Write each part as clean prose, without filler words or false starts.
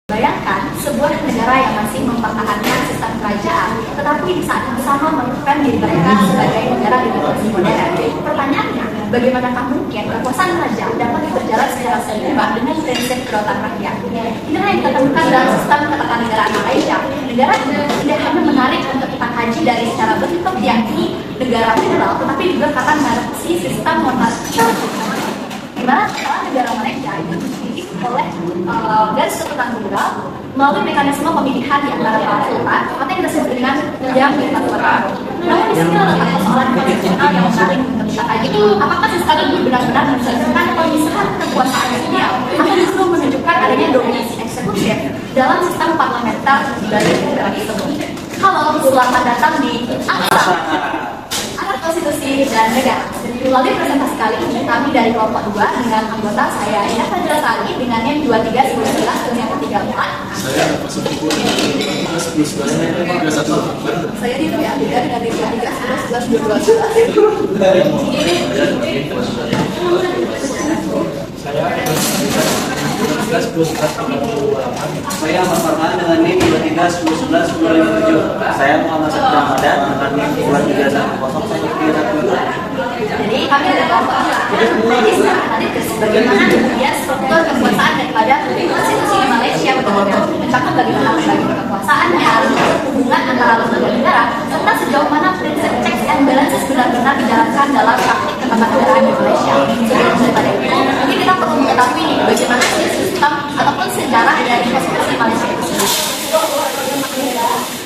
Bayangkan sebuah negara yang masih mempertahankan sistem kerajaan, tetapi di saat yang sama menetapkan diri mereka sebagai negara demokrasi modern. Pertanyaannya, bagaimanakah mungkin kekuasaan raja dapat berjalan secara seimbang dengan prinsip kedaulatan rakyat? Inilah yang kita temukan dalam sistem ketatanegaraan Malaysia. Negara ini tidak hanya menarik untuk kita kaji dari secara bentuk yakni negara federal, tetapi juga karena mengadopsi sistem monarki. Di mana negara Malaysia itu dididik oleh garis keturunan tunggal melalui mekanisme pemilihan di antara para sultan atau yang kita sebut dengan yang dikatakan. Namun di sini letak persoalan konstitusional yang menarik untuk kita kaji. Apakah sistem ini benar-benar mencerminkan pemisahan kekuasaan ideal atau justru menunjukkan adanya dominasi eksekutif dalam sistem parlementer dari negara tersebut? Halo, selamat datang di Konstitusi dan Negara. Melalui presentasi kali ini kami dari kelompok 2 dengan anggota saya Ina Fadila Sali dengan yang 2319 dan yang 34. Saya Saya di ya dengan yang 2319 Saya Ahmad Farhan dengan NIM 23-10-11-257. Saya Muhammad Sabda Ramadan dengan NIM 23-10-1-3-1. Jadi kami ada kelompok nanti bagaimana kemudian struktur kekuasaan daripada konstitusi di Malaysia mencakup bagaimana membagi kekuasaan dan hubungan antara lembaga negara serta sejauh mana prinsip checks and balances benar-benar dijalankan dalam praktik ketatanegaraan di Malaysia. Sebelum daripada itu, mungkin kita perlu mengetahui bagaimana sistem ataupun sejarah dari konstitusi Malaysia itu sendiri.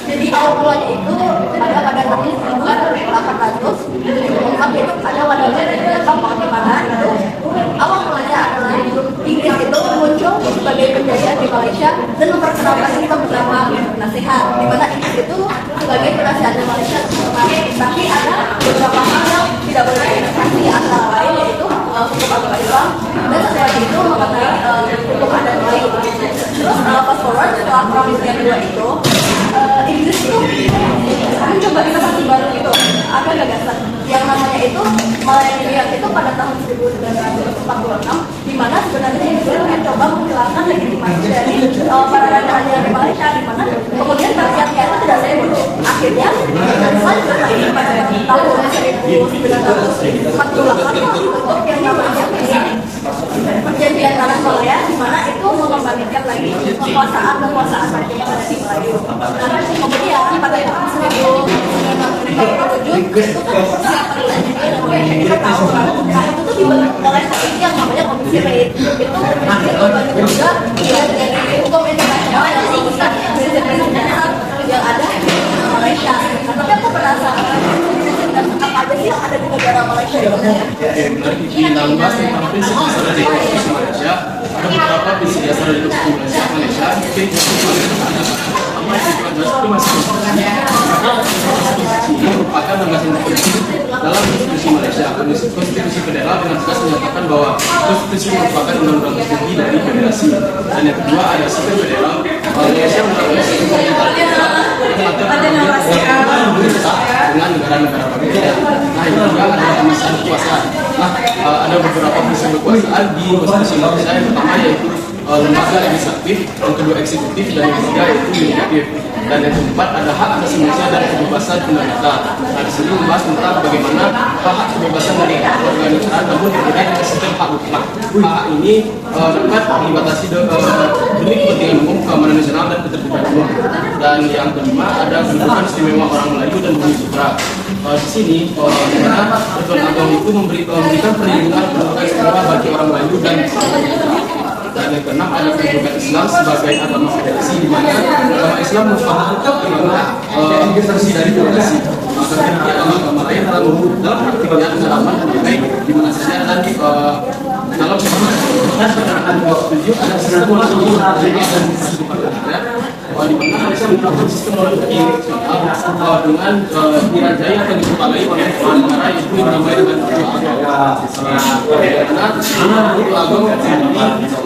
Jadi awal mulanya itu pada tahun 1874 itu ada wadahnya dari Jepang di mana itu awal mulanya adalah Inggris itu muncul sebagai penjajah di Malaysia dan memperkenalkan sistem bernama nasihat, di mana Inggris itu sebagai penasihat di Malaysia tapi ada beberapa hal yang tidak boleh diinvestasi antara lain yaitu hukum agama Islam dan setelah itu mengenai hukum adat Melayu. Terus pas forward setelah perang dunia kedua itu Inggris itu mencoba inovasi baru gitu, ada gagasan yang namanya itu Malaya itu pada tahun 1946 di mana sebenarnya Inggris mencoba menghilangkan legitimasi dari para raja-raja di Malaysia di mana kemudian rakyatnya itu tidak sehat. Akhirnya selanjutnya lagi pada tahun 1948 untuk yang namanya perjanjian tanah Malaya di mana itu mengembalikan lagi kekuasaan raja yang ada di Melayu. Kemudian pada tahun 1957 itu kan kita tahu nah itu tuh dibentuk oleh komisi yang namanya Komisi Reid. Itu komisi itu juga dari hukum internasional yang merumuskan prinsip-prinsip yang ada di Malaysia. Tapi aku penasaran apa aja sih yang ada di negara Malaysia itu? Di dalam bahas tentang prinsip dasar dari konstitusi Malaysia, ada beberapa prinsip dasar dari konstitusi Malaysia. Itu masih ini merupakan landasan prinsip dalam konstitusi Malaysia. Konstitusi federal dengan tegas menyatakan bahwa konstitusi merupakan undang-undang tertinggi dari federasi. Dan yang kedua ada sistem federal. Malaysia merupakan sistem pemerintahan dengan negara-negara berbeda. Nah, ini juga ada pemisahan kekuasaan. Nah, ada beberapa pemisahan kekuasaan di konstitusi Malaysia. Yang pertama yaitu lembaga legislatif, yang kedua eksekutif, dan yang ketiga yaitu yudikatif. Dan yang keempat ada hak asasi manusia dan kebebasan fundamental. Nah, di sini membahas tentang bagaimana hak kebebasan dari warga negara namun berbeda dengan sistem hak mutlak. Hak ini dapat dibatasi demi kepentingan umum, keamanan nasional dan ketertiban umum. Dan yang kelima ada kedudukan istimewa orang Melayu dan bumi putra. Di sini dimana peraturan agama itu memberikan perlindungan kedudukan istimewa bagi orang Melayu dan yang keenam ada kedudukan Islam sebagai agama federasi di mana agama Islam merupakan agama versi dari federasi. Maka kemudian agama lain dalam praktiknya aman dan damai di mana saja dan dalam penerbangan 27 ada sistem dan di mana Malaysia menerapkan sistem monarki dengan dirajai atau dikepalai oleh kepala negara itu dinamai dengan Ketua Agong. Karena Ketua Agong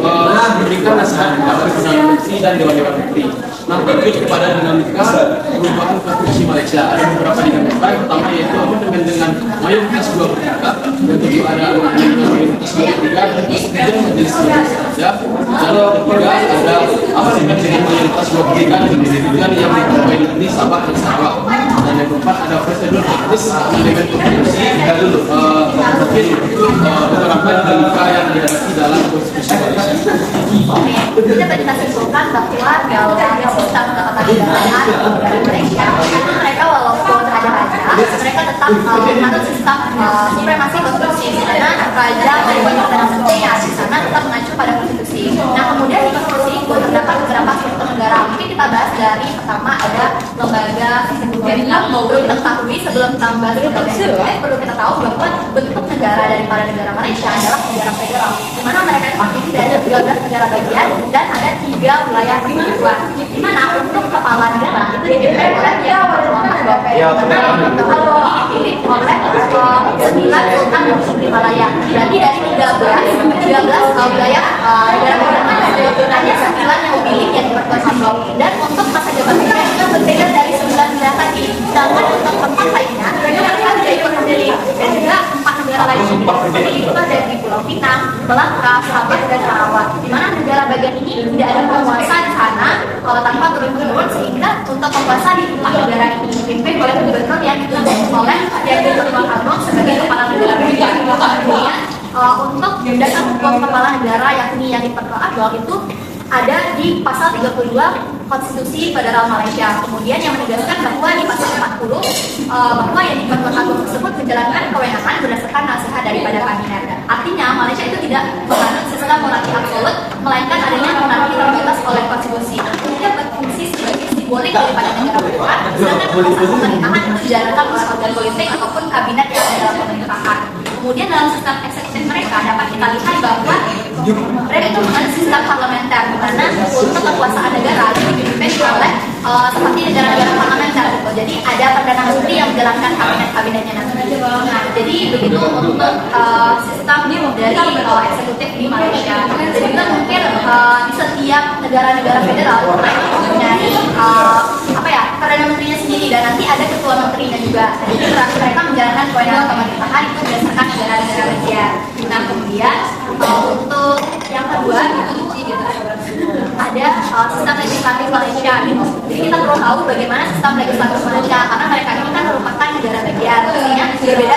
memberikan nasihat kepada Perdana Menteri dan Dewan Menteri. Nah, berikut kepada dinamika perubahan konstitusi Malaysia ada beberapa dinamika. Yang pertama yaitu amandemen dengan mayoritas 2/3, yang kedua ada amandemen dengan mayoritas 2/3 dan persetujuan majelis saja. Dan yang ketiga ada amandemen dengan mayoritas 2/3 dan persetujuan yang diperoleh di Sabah dan Sarawak. Dan yang keempat ada prosedur teknis amandemen konstitusi mungkin itu menerapkan dinamika yang dihadapi dalam konstitusi Malaysia. Kita bisa simpulkan bahwa dalam sistem ketatanegaraan di Malaysia itu mereka walaupun ada raja, mereka tetap menganut sistem supremasi konstitusi, di mana raja dan perdana menteri yang di sana tetap mengacu pada konstitusi. Nah, kemudian di konstitusi itu terdapat beberapa struktur negara. Mungkin kita bahas dari pertama ada lembaga eksekutif. Nah, perlu kita ketahui sebelum kita membahas lembaga eksekutif, perlu kita tahu bahwa bentuk negara daripada negara Malaysia adalah negara federal, di mana mereka terdiri dari 13 negara bagian dan ada 3 wilayah pemerintahan. Di mana untuk kepala negara itu dipimpin oleh yang dipilih oleh 9 sultan muslim wilayah. Berarti dari 13 wilayah negara bagian hanya 9 yang memilih yang diperkuat. Dan untuk masa jabatannya itu berbeda dari 9 wilayah tadi. Sedangkan untuk tempat lainnya mereka tidak ikut memilih. Dan juga 4 negara lain yang tidak memilih itu ada di Pulau Pinang, Melaka, Sabah, dan Sarawak. Di mana negara bagian ini tidak ada penguasa di sana tanpa turun-temurun, sehingga untuk penguasa di 4 negara ini dipimpin oleh gubernur yang ditunjuk oleh yang Ketua Agong sebagai kepala negara bagian. Kemudian untuk dasar hukum kepala negara yakni yang Ketua Agong itu ada di pasal 32 Konstitusi Federal Malaysia. Kemudian yang menegaskan bahwa di pasal 40 bahwa yang Ketua Agong tersebut menjalankan kewenangan berdasarkan nasihat daripada kabinet. Artinya Malaysia itu tidak menganut sistem monarki absolut, melainkan adanya monarki terbatas oleh konstitusi. Dia berfungsi sebagai simbolik daripada negara besar, sedangkan kekuasaan pemerintahan itu dijalankan oleh organ politik ataupun kabinet yang ada dalam pemerintahan. Kemudian dalam sistem eksekutif mereka dapat kita lihat bahwa mereka itu menganut sistem parlementer, di mana untuk kekuasaan negara itu dipimpin oleh seperti negara-negara parlementer gitu. Jadi ada perdana menteri yang menjalankan kabinet-kabinetnya nanti. Nah, jadi begitu untuk sistem dari eksekutif di Malaysia. Jadi kita mungkin di setiap negara-negara federal mereka mempunyai perdana menterinya sendiri dan nanti ada ketua menterinya juga. Jadi mereka menjalankan kewenangan pemerintahan itu berdasarkan negara-negara bagian. Nah, kemudian untuk yang kedua itu ada sistem legislatif Malaysia gitu. Jadi kita perlu tahu bagaimana sistem legislatif Malaysia karena mereka ini kan merupakan negara bagian, artinya berbeda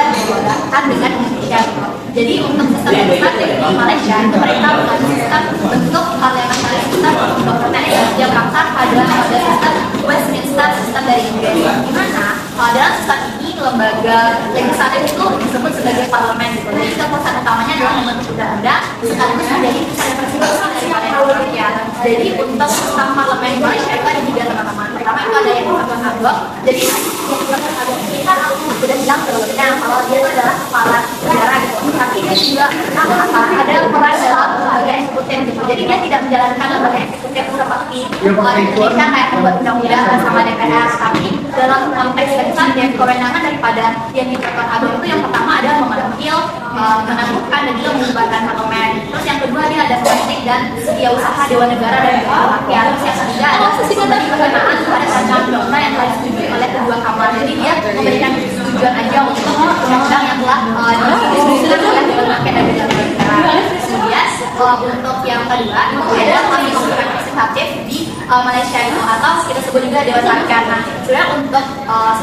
dengan Indonesia gitu. Jadi untuk sistem legislatif di Malaysia itu mereka mengambil sistem bentuk parlemen Malaysia yang berasal pada sistem Westminster, sistem dari Inggris. Di mana dalam sistem ini lembaga legislatif itu disebut sebagai parlemen gitu. Jadi kekuasaan utamanya adalah membentuk undang-undang sekaligus menjadi pusat presidensial daripada Indonesia. Jadi untuk sistem parlemen Malaysia itu ada 3 teman-teman. Pertama itu ada yang Ketua Agong. Jadi yang Ketua Agong ini kan aku sudah bilang sebelumnya kalau dia itu adalah kepala negara gitu. Tapi dia juga ada peran dalam lembaga eksekutif gitu. Jadi dia tidak menjalankan lembaga eksekutif seperti Indonesia kayak membuat undang-undang bersama DPR. Tapi dalam konteks legislatif kewenangan daripada yang Ketua Agong itu yang pertama adalah memanggil, menentukan dan juga membubarkan parlemen. Terus yang kedua dia ada politik dan setiausaha Dewan Negara dan Dewan Rakyat. Terus yang ketiga adalah memberi perkenaan kepada rancangan undang-undang yang telah disetujui oleh kedua kamar. Jadi dia memberikan persetujuan aja untuk undang-undang yang telah disetujui oleh Dewan Rakyat dan Dewan Negara. Kemudian untuk yang kedua itu adalah pemilihan legislatif di Malaysia itu atau kita sebut juga Dewan Rakyat. Nah, sebenarnya untuk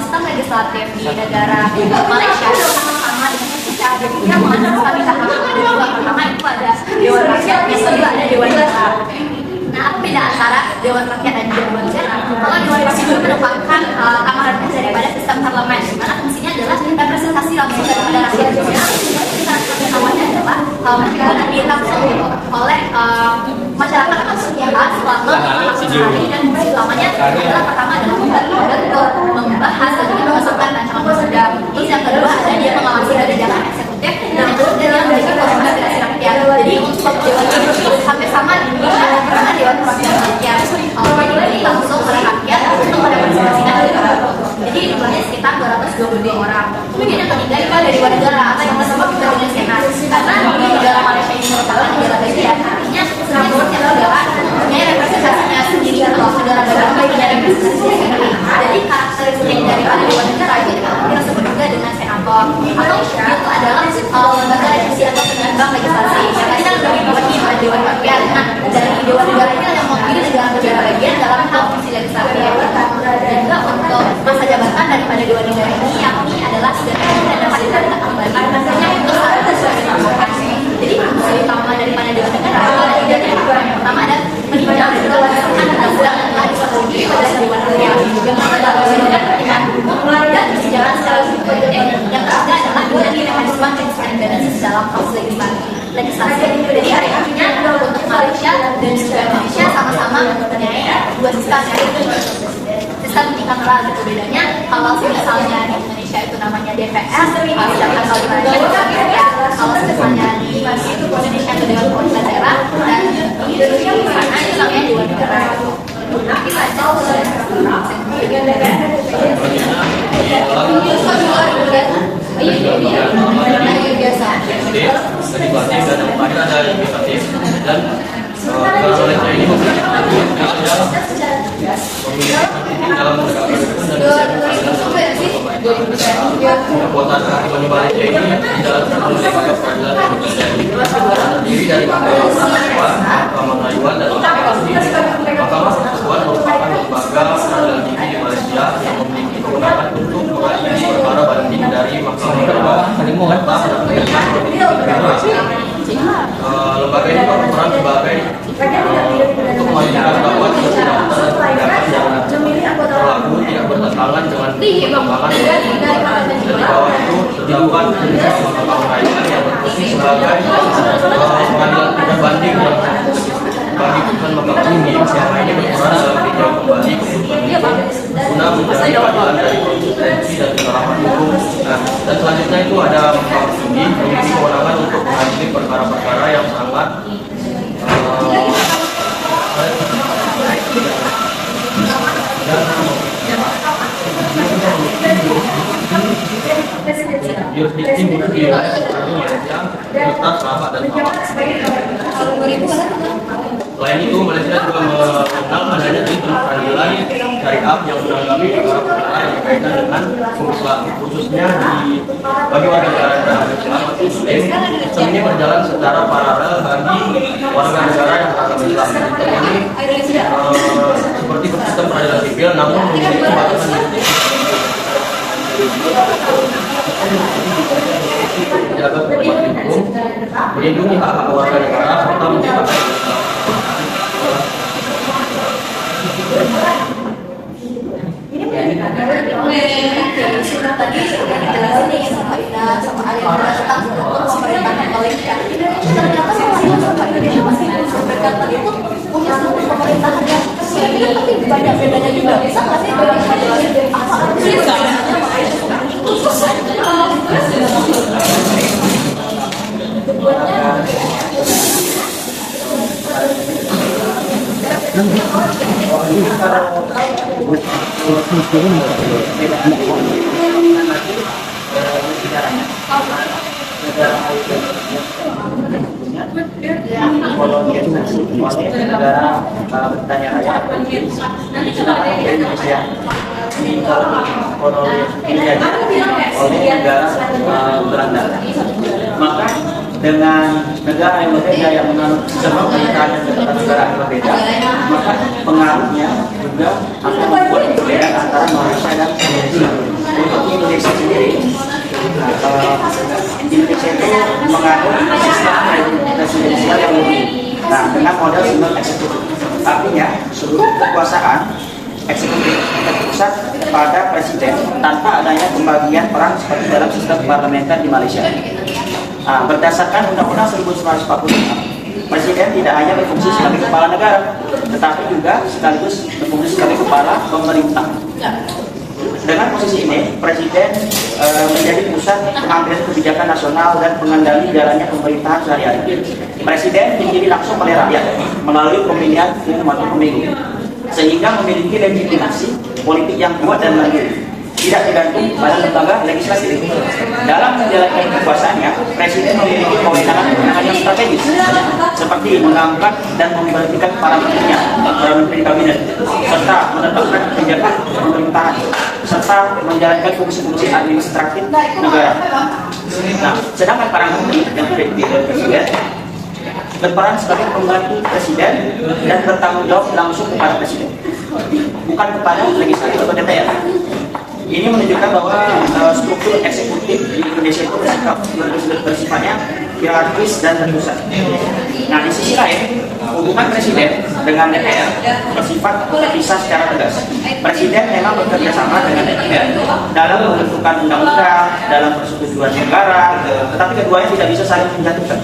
sistem legislatif di negara Malaysia itu sama dengan Indonesia. Jadi dia menganut kami tahap ada 2. Pertama itu ada Dewan Rakyat, yang kedua ada Dewan Negara. Nah, apa beda antara Dewan Rakyat dan Dewan Negara? Kalau Dewan Rakyat itu merupakan kamar representasi daripada sistem parlemen, di mana fungsinya adalah representasi langsung daripada rakyat. Namanya adalah menjalankan diri langsung oleh masyarakat atau pihak selama 4 hari dan fungsi utamanya adalah pertama adalah membahas dan mengesahkan rancangan undang-undang. Terus yang kedua ada dia mengawasi dari jalan eksekutif dan yang ketiga dia memberikan konsultasi rakyat. Jadi untuk Dewan itu hampir sama di Indonesia karena Dewan Perwakilan Rakyat ini langsung daripada dua negara ini yakni adalah sederhana dan dapat dikatakan kembali rasanya itu sangat sesuai dengan vokasi. Jadi fungsi utama daripada dua negara adalah tiga. Yang pertama adalah meningkatkan kebersamaan dan undang yang telah disepakati pada dua negara yang telah menunjukkan kepentingan hukum dan berjalan secara subjektif. Yang ketiga adalah menjadi mekanisme checks and balances dalam proses legislasi. Jadi artinya untuk Malaysia dan juga Indonesia sama-sama mempunyai dua sistem sistem bicameral gitu. Bedanya kalau misalnya di Indonesia itu namanya DPR, sedangkan kalau di Malaysia itu DPR. Kalau misalnya di Indonesia itu Dewan Perwakilan Daerah dan di Indonesia misalnya itu namanya Dewan Negara. Kita biasa. Tadi bahasnya ada indikatif dan kalau Malaysia ini memiliki dalam negara kekuatan kehakiman di Malaysia ini dijalankan oleh lembaga peradilan terdiri dari Mahkamah Persatuan, Mahkamah Rayuan dan Mahkamah Konstitusi. Mahkamah Persatuan merupakan lembaga peradilan tinggi di Malaysia yang memiliki kewenangan untuk mengadili perkara banding dari Mahkamah Rayuan. Lembaga ini berperan sebagai untuk memastikan bahwa berlaku tidak bertentangan dengan perkembangan di bawah itu terdapat Mahkamah Rayuan yang berfungsi sebagai pengadilan tidak banding yang bagi putusan Mahkamah Tinggi selama ini berperan dalam tinjau kembali guna mencari keadilan dari konsistensi dan penerapan hukum. Dan selanjutnya itu ada Mahkamah Tinggi memiliki kewenangan untuk mengadili perkara-perkara yang sangat jurisdiksi mudah yang serta selamat dan selain itu, Malaysia juga mengenal adanya sistem peradilan syariah yang menanggapi perkara yang berkaitan dengan Islam, khususnya bagi warga negara Islam atau Muslim. Sistem ini berjalan secara paralel bagi warga negara yang beragama Islam. Sistem ini seperti sistem peradilan sipil, namun memiliki batasan menjaga kepastian hukum, melindungi hak-hak warga negara serta menciptakan tadi sudah dijelasin nih sama Ida sama Aliana tentang pemerintahan Malaysia. Ternyata masyarakat Indonesia masih berkata itu punya struktur pemerintahan yang tapi banyak bedanya juga. Bisa nggak sih dari apa sih negara bertanya raya Indonesia oleh negara Belanda. Maka dengan negara yang berbeda yang menganut sistem pemerintahan dan negara yang berbeda, maka pengaruhnya juga akan membuat perbedaan antara Malaysia dan Indonesia. Untuk Indonesia sendiri, Indonesia itu menganut sistem presidensial yang lebih, dengan model single eksekutif. Artinya seluruh kekuasaan eksekutif terpusat pada presiden tanpa adanya pembagian peran seperti dalam sistem parlementer di Malaysia. Berdasarkan Undang-Undang 1945, presiden tidak hanya berfungsi sebagai kepala negara, tetapi juga sekaligus berfungsi sebagai kepala pemerintah. Dengan posisi ini, presiden menjadi pusat pengambilan kebijakan nasional dan pengendali jalannya pemerintahan sehari-hari. Presiden dipilih langsung oleh rakyat melalui pemilihan umum atau pemilu, sehingga memiliki legitimasi politik yang kuat dan mandiri, tidak tergantung pada lembaga legislatif. Dalam menjalankan kekuasaannya, presiden memiliki kewenangan yang strategis, seperti mengangkat dan memberhentikan para menterinya, para menteri kabinet, serta menetapkan kebijakan pemerintahan, serta menjalankan fungsi-fungsi administratif negara. Sedangkan para menteri yang terpilih presiden berperan sebagai pembantu presiden dan bertanggung jawab langsung kepada presiden, bukan kepada legislatif atau DPR. Ini menunjukkan bahwa struktur eksekutif di Indonesia itu bersifatnya hierarkis dan terpusat. Nah, di sisi lain, hubungan presiden dengan DPR bersifat terpisah secara tegas. Presiden memang bekerja sama dengan DPR dalam menentukan undang-undang, dalam persetujuan negara, tetapi keduanya tidak bisa saling menjatuhkan.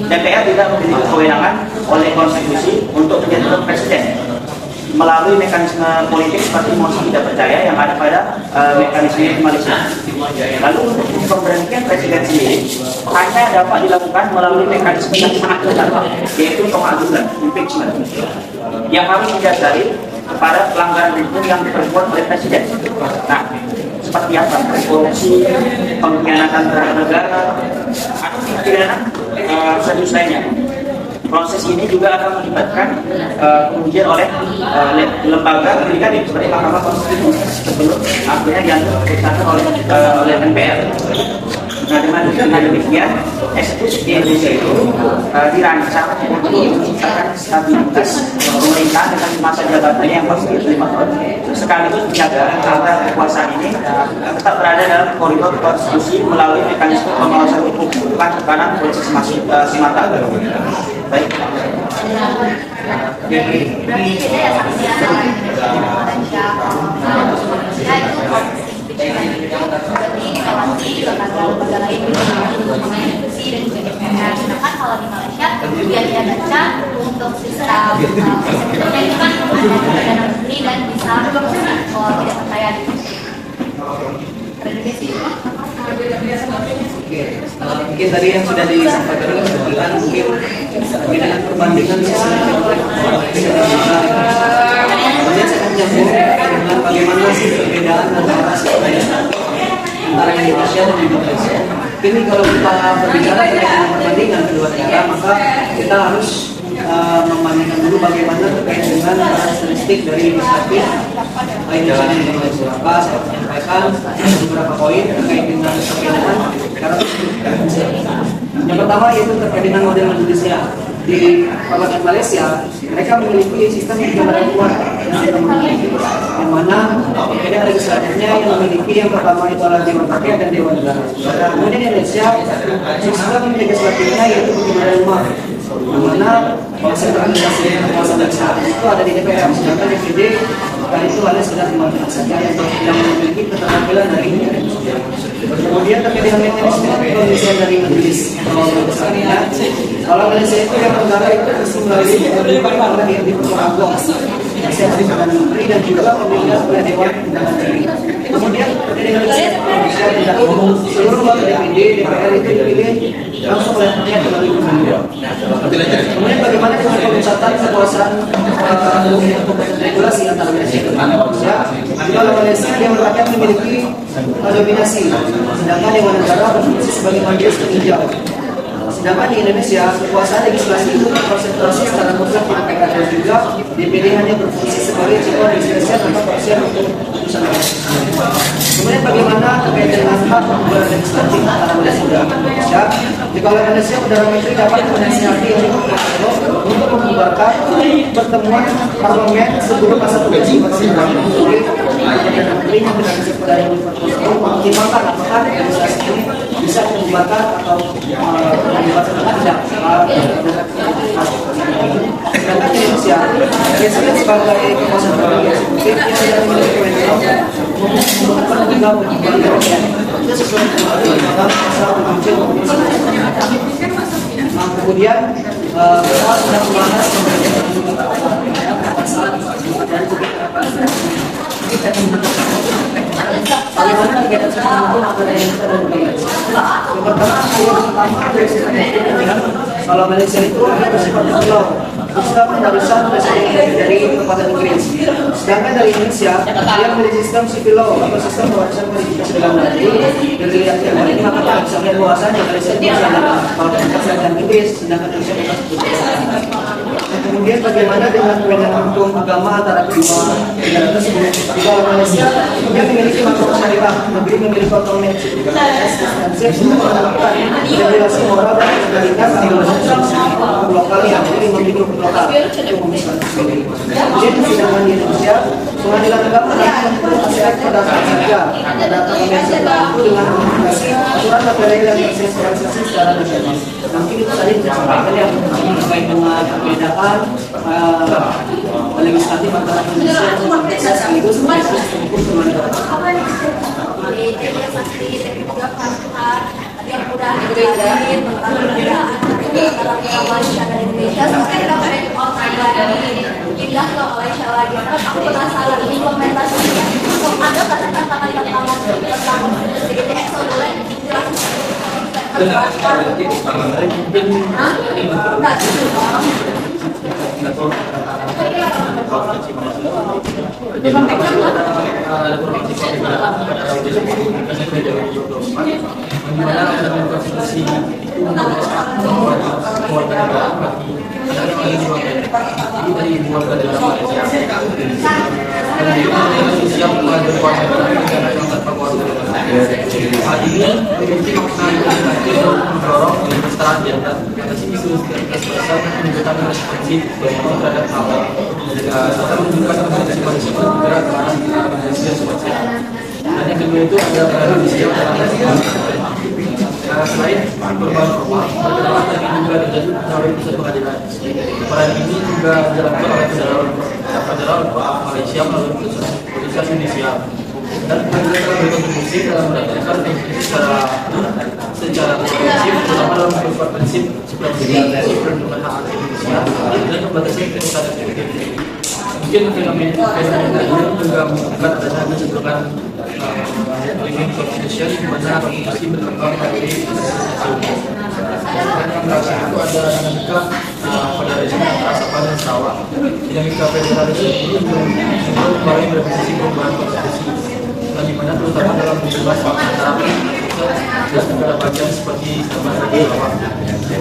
DPR tidak memiliki kewenangan oleh konstitusi untuk menjatuhkan presiden melalui mekanisme politik seperti mosi tidak percaya yang ada pada mekanisme di Malaysia. Lalu untuk pemberhentian presiden sendiri hanya dapat dilakukan melalui mekanisme yang sangat ketat, yaitu pengaduan impeachment, yang harus didasari kepada pelanggaran hukum yang diperbuat oleh presiden. Nah, seperti apa? Korupsi, pengkhianatan terhadap negara, atau pidana serius lainnya. Proses ini juga akan melibatkan pengujian oleh lembaga yudikatif seperti Mahkamah Konstitusi sebelum akhirnya dianggap keputusan oleh MPR. Nah, dengan demikian, eksekutif di Indonesia itu dirancang untuk menciptakan stabilitas pemerintahan dengan masa jabatannya yang pasti 5 tahun, sekaligus menjaga agar kekuasaan ini tetap berada dalam koridor konstitusi melalui mekanisme pengawasan hukum, bukan tekanan politik semata. Baik. Berarti beda ya saksi antara Indonesia manusia itu berarti melewati lembaga lain untuk konstitusi dan juga DPR. Sedangkan kalau di Malaysia yang dia baca untuk sistem eksekutifnya itu kan perdana menteri dan bisa tidak percaya gitu. Mungkin tadi yang sudah disampaikan kebetulan mungkin dengan perbandingan sistem kemudian saya menyambung dengan bagaimana sih perbedaan antara Indonesia dan Indonesia. Ini kalau kita berbicara tentang perbandingan kedua negara, maka kita harus membandingkan dulu bagaimana terkait dengan karakteristik dari legislatif Indonesia dan Indonesia. Maka saya sampaikan beberapa poin terkait dengan perbedaan karakteristik. Yang pertama yaitu terkait dengan model majelisnya. Di parlemen Malaysia, mereka memiliki sistem yang kuat yang mana ada legislatifnya yang memiliki yang pertama itu adalah Dewan Rakyat dan Dewan Negara. Kemudian di Indonesia, sistem legislatifnya yaitu Ketua Umum, yang mana sentralisasi kekuasaan legislatif itu ada di DPR, sedangkan DPD dan itu ada sekitar 15 saja yang memiliki keterampilan dari kemudian terkait dengan mekanisme pemilihan dari majelis legislatifnya. Kalau Malaysia itu yang negara itu melalui pemilihan oleh yang diperlukan Perdana Menteri dan juga pemilihan oleh Dewan Negeri. Kemudian dengan Malaysia tidak seluruh anggota DPD, DPR itu dipilih langsung oleh rakyat melalui pemilu. Kemudian bagaimana dengan pemusatan kekuasaan regulasi antara Malaysia dan Indonesia? Kalau Malaysia Dewan Rakyat memiliki dominasi, sedangkan Dewan Negara berfungsi sebagai majelis peninjau. Sedangkan di Indonesia, kekuasaan legislasi itu terkonsentrasi secara mutlak di DPR dan juga DPD hanya berfungsi sebagai cipta diskresi atau parsial untuk keputusan. Kemudian bagaimana terkait dengan hak pembuat legislatif antara Malaysia dan Indonesia? Jika Malaysia Perdana Menteri dapat menasihati untuk membubarkan pertemuan parlemen sebelum masa tugas Perdana Menteri yang tidak bisa Perdana Menteri mempertimbangkan apakah legislasi ini bisa dibubarkan atau dibubarkan atau tidak. Sedangkan di Indonesia, presiden sebagai kekuasaan tertinggi eksekutif yang tidak memiliki kewenangan membubarkan juga membubarkan itu sesuai dengan pasal 7 kemudian kita sudah membahas bagaimana perbedaan sistem hukum antara Indonesia dan Malaysia. Yang pertama, kalau Malaysia itu bersifat pulau, sistem pendarusan presiden dari kekuasaan Inggris. Sedangkan dari Indonesia, dia memiliki sistem civil law atau sistem pewarisan kualifikasi dalam negeri. Dari yang ini maka tak bisa melihat bahwasannya Malaysia itu bisa kalau kekuasaan Inggris, sedangkan Indonesia kemudian bagaimana dengan kewenangan hukum agama antara kedua negara tersebut? Di dalam Malaysia, dia memiliki makhluk syariah, negeri memiliki otonomi siap semua melakukan regulasi moral dan kebalikan lokal yang memiliki hukum lokal. Kemudian sedangkan di Indonesia, Pengadilan agama dan itu aspek perdata saja. Perdata komersial itu dengan aturan tata dan sosialisasi secara nasional. Mungkin itu tadi saya sampaikan yang terkait dengan perbedaan legislatif antara Indonesia dan sekaligus proses hukum kewarganegaraan. Yang udah dijelasin tentang perbedaan antara Malaysia dan Indonesia. Sekarang kita pengen pindah ke Malaysia lagi. Terus aku penasaran implementasinya. Ada nggak tantangan tentang sedikit Excel boleh jelaskan? Dimana undang-undang konstitusi itu menegaskan bahwa kewarganegaraan bagi anak yang jadi dari warga negara Malaysia. Kemudian Indonesia mulai berkewarganegaraan negara yang tanpa kewarganegaraan. Hal ini memiliki makna implementatif dan mendorong kesetaraan gender atas isu kekerasan menunjukkan responsif terhadap hal serta menunjukkan organisasi manusia bergerak ke arah Indonesia sosial. Dan yang kedua itu ada Indonesia dalam selain perubahan formal, terdapat lagi juga terjadi melalui pusat pengadilan. Peran ini juga dilakukan oleh Federal Malaysia melalui pusat polisi Indonesia. Dan pengadilan telah berkontribusi dalam menegakkan prinsip secara komprehensif, terutama dalam beberapa prinsip perlindungan hak asasi manusia dan pembatasan kekerasan efektif. Mungkin fenomena ini juga menunjukkan adanya kecenderungan living constitution di mana konstitusi berkembang dari dan yang berasal itu ada dinamika pada rezim antara Sabah dan Sarawak. Dinamika federalisme ini kembali berposisi perubahan konstitusi dan di mana terutama dalam beberapa antara dan negara bagian seperti Sabah dan Sarawak.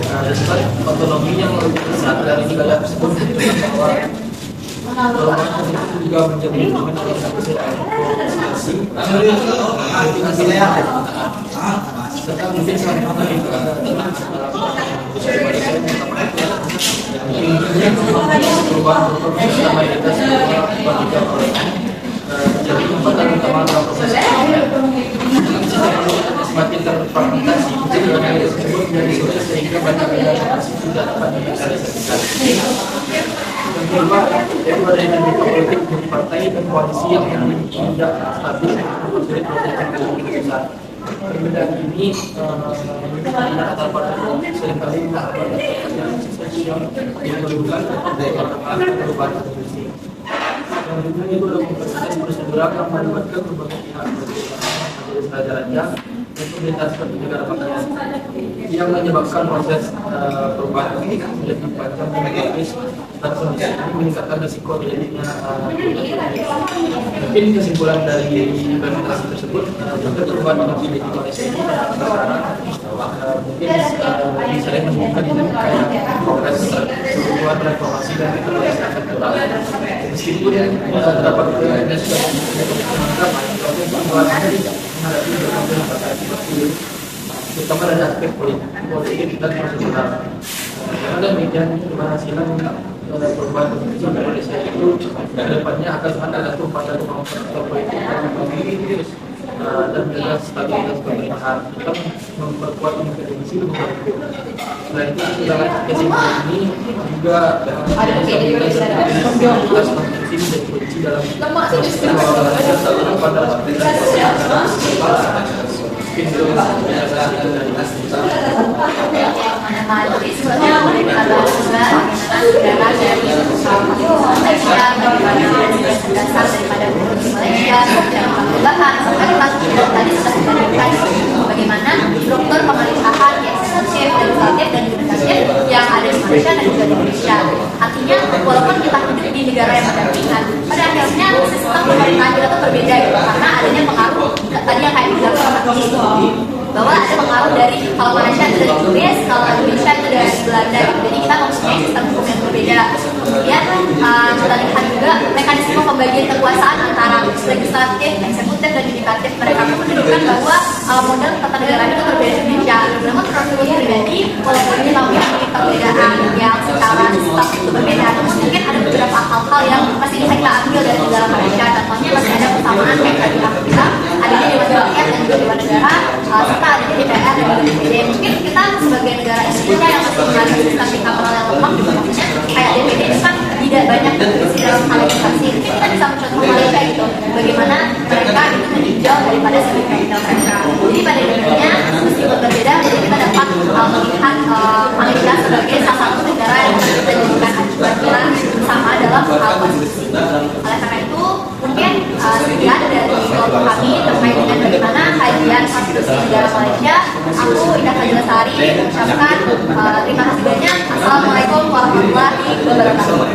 Dan selain otonomi yang lebih besar dari negara tersebut bahwa perubahan itu juga menjadi instrumen serta mungkin saling perubahan mayoritas jadi tempatan utama dalam proses semakin terfragmentasi jadi yang tersebut menjadi sulit sehingga banyak organisasi sudah dapat direalisasikan. Yang kedua, yaitu ada dinamika politik dari partai dan koalisi yang tidak stabil untuk sulit proses keputusan. Perbedaan ini antara partai seringkali yang sosial yang menimbulkan perubahan konstitusi. Yang kedua itu adalah proses prosedural yang melibatkan berbagai pihak majelis raja dan pemerintah seperti negara bagian yang menyebabkan proses perubahan ini menjadi panjang dan kompleks dan kondisi ini meningkatkan risiko terjadinya mungkin kesimpulan dari implementasi tersebut untuk perubahan konstitusi di Malaysia ini mungkin bisa menemukan dinamika yang progres perubahan reformasi dan reformasi struktural meskipun terdapat yang sudah menganggap menghadapi berbagai pertanyaan terutama dari aspek politik dan prosedural. Karena demikian keberhasilan perubahan konstitusi Indonesia itu kedepannya akan sangat tergantung pada kemampuan politik dan ekonomi dan menjaga stabilitas pemerintahan tetap memperkuat independensi lembaga hukum. Selain itu dalam kesimpulan ini juga stabilitas dan stabilitas konstitusi menjadi kunci dalam pada bagaimana struktur pemerintahan eksekutif, legislatif dan yudikatif yang ada di Malaysia dan juga di Indonesia. Artinya walaupun kita hidup di negara yang berdampingan, pada akhirnya sistem pemerintahan kita itu berbeda gitu karena adanya pengaruh tadi yang kayak dibilang bahwa ada pengaruh dari kalau Malaysia itu dari Inggris, kalau Indonesia itu dari Belanda gitu. Jadi kita mempunyai sistem hukum yang berbeda. Kemudian kita lihat juga mekanisme pembagian kekuasaan antara legislatif, eksekutif dan yudikatif mereka menunjukkan bahwa model tata negara itu berbeda di Indonesia. Namun menurut saya pribadi, walaupun kita memiliki perbedaan yang secara sistem itu berbeda, namun mungkin ada beberapa hal-hal yang masih bisa kita ambil dari negara Malaysia Aku Ida Fajlasari mengucapkan terima kasih banyak. Assalamualaikum warahmatullahi wabarakatuh.